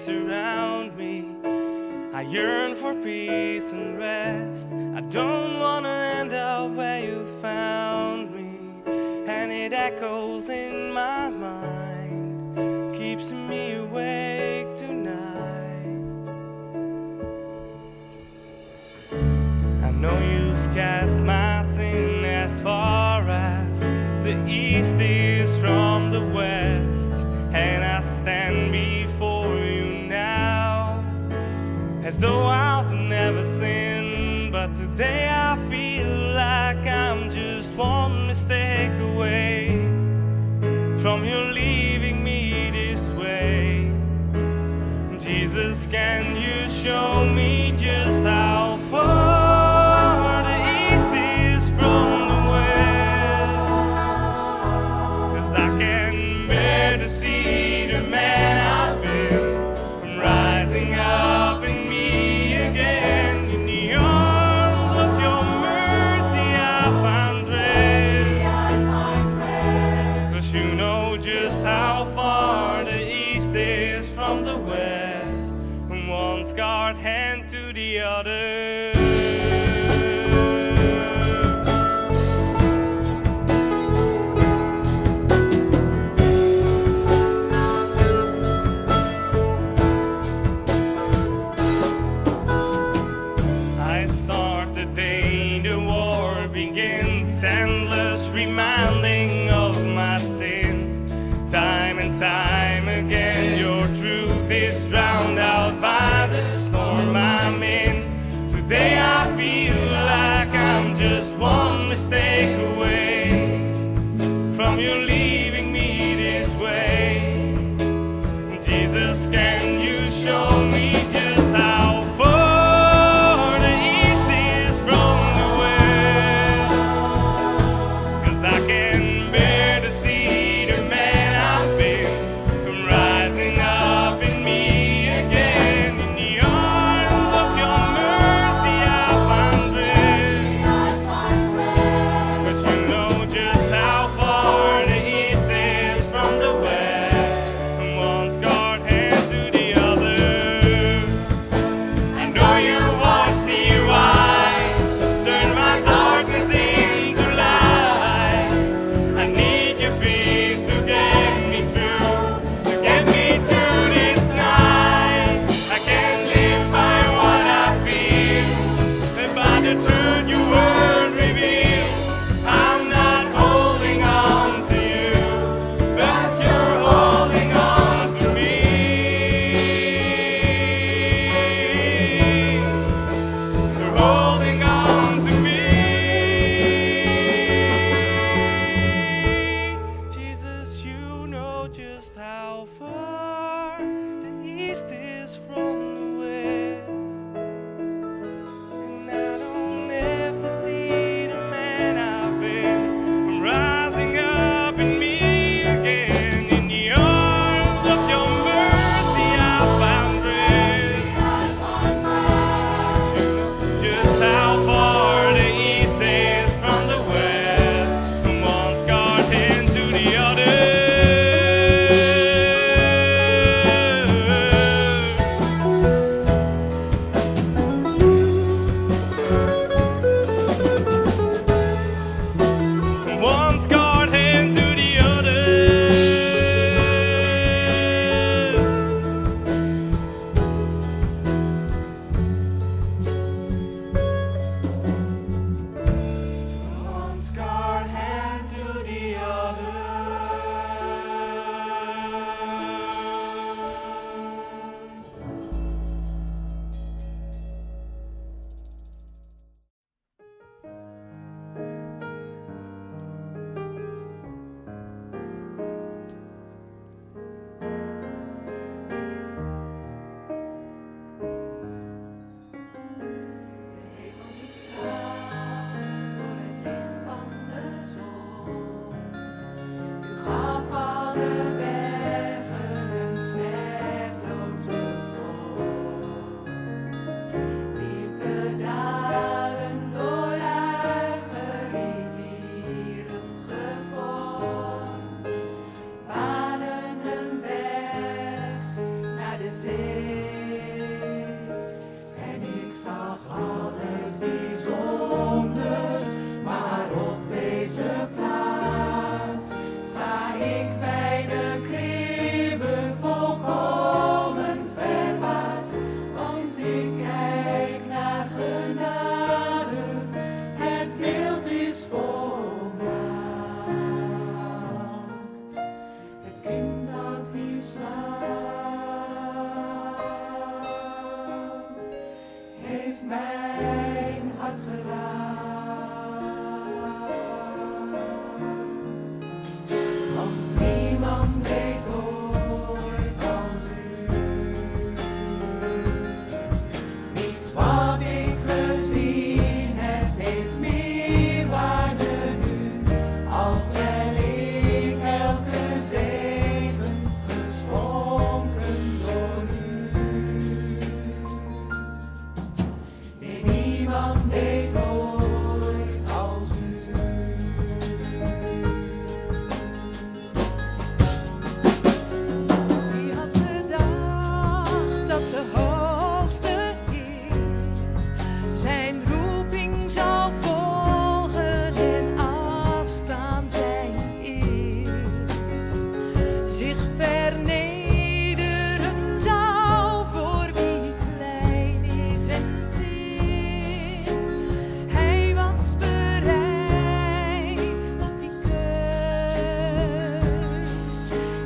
surround me. I yearn for peace and rest. I don't wanna end up where you found me. And it echoes in my mind, keeps me awake tonight. I know you've cast my sin as far as the east is from the west, and I stand before you now as though I've never sinned. But today I feel like I'm just one mistake away from you leaving me this way. Jesus, can you show me just how far the east is from the west? 'Cause I can bear to see the man I've been. I'm rising up in me again. In the arms of your mercy I find rest. 'Cause you know just how far the east is from the west, from one scarred hand to the other. Endless reminding of my sin. Time and time again your truth is drowned out by the storm I'm in. Today I feel like I'm just one mistake away from you leaving me this way. Jesus, can you show me just how far the east is from the west? 'Cause I can bear to see the man I've been. I'm rising up in me again. In the arms of your mercy I find rest. But you know just how far the east is from the west, from one scarred hand to the other. I know you washed me white, turned my darkness into light. I need your peace to get me through this night. I can't live by what I feel, and by the truth you word reveal. I'm not holding on to you, but you're holding on to me. You're holding on to me. Jesus, you know just how far the east is from the west. And I don't have to see the man I've been. I'm rising up in me again. In the arms of your mercy I found rest. You know just how far the east is from the west, from one scarred hand to the other. mijn hart geraakt. Want niemand weet ooit als u. Niets wat ik gezien heb heeft meer waarde nu. Al tel ik elke zegen geschonken door u. Nee, niemand deed ooit als u. Wie had gedacht dat de hoogste Heer zijn roeping zou volgen en afstaan zijn eer, zich vernederen zou voor wie klein is en teer. Hij was bereid tot die keus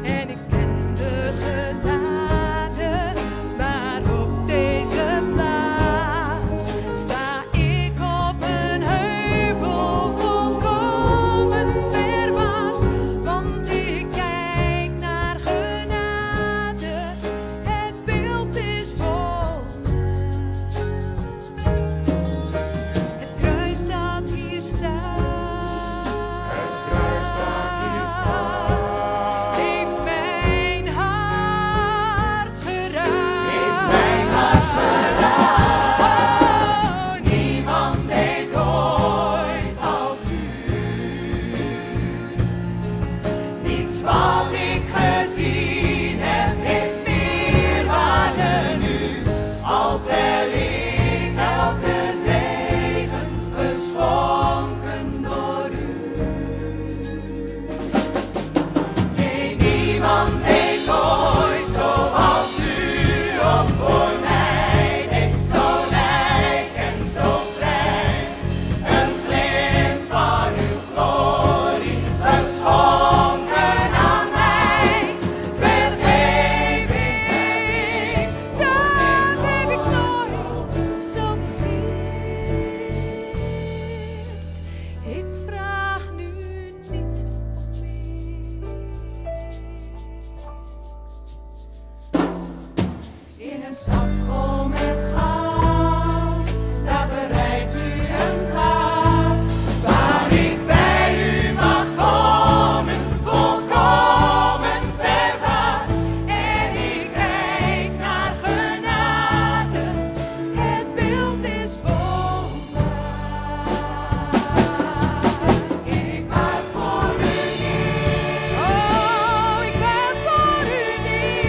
en ik ken de genade, maar op deze plaats sta ik op een heuvel volkomen verbaasd, want ik kijk naar genade, het beeld is vol mij. Het kruis dat hier staat, heeft mijn hart geraakt. Oh, Niemand deed ooit als u. Niets wat ik gezien heb heeft meer waarde nu. Al tel ik elke zegen geschonken door u. Nee, niemand deed ooit zoals u. Ook voor mij deed zo rijk en zo vrij. Een glimp van uw glorie geschonken aan mij. Vergeving, dat heb ik nooit zo geleerd. Ik vraag nu niet om meer. in een stad vol met goud, daar bereidt u een plaats, waar ik bij u mag komen, volkomen verbaasd. En ik kijk naar genade, het beeld is vol mij. Ik buig voor u neer, Oh, ik ben voor u neer.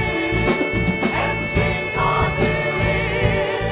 en zing tot u eer.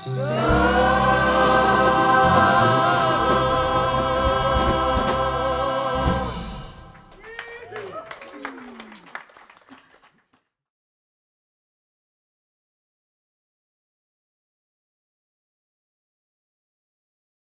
The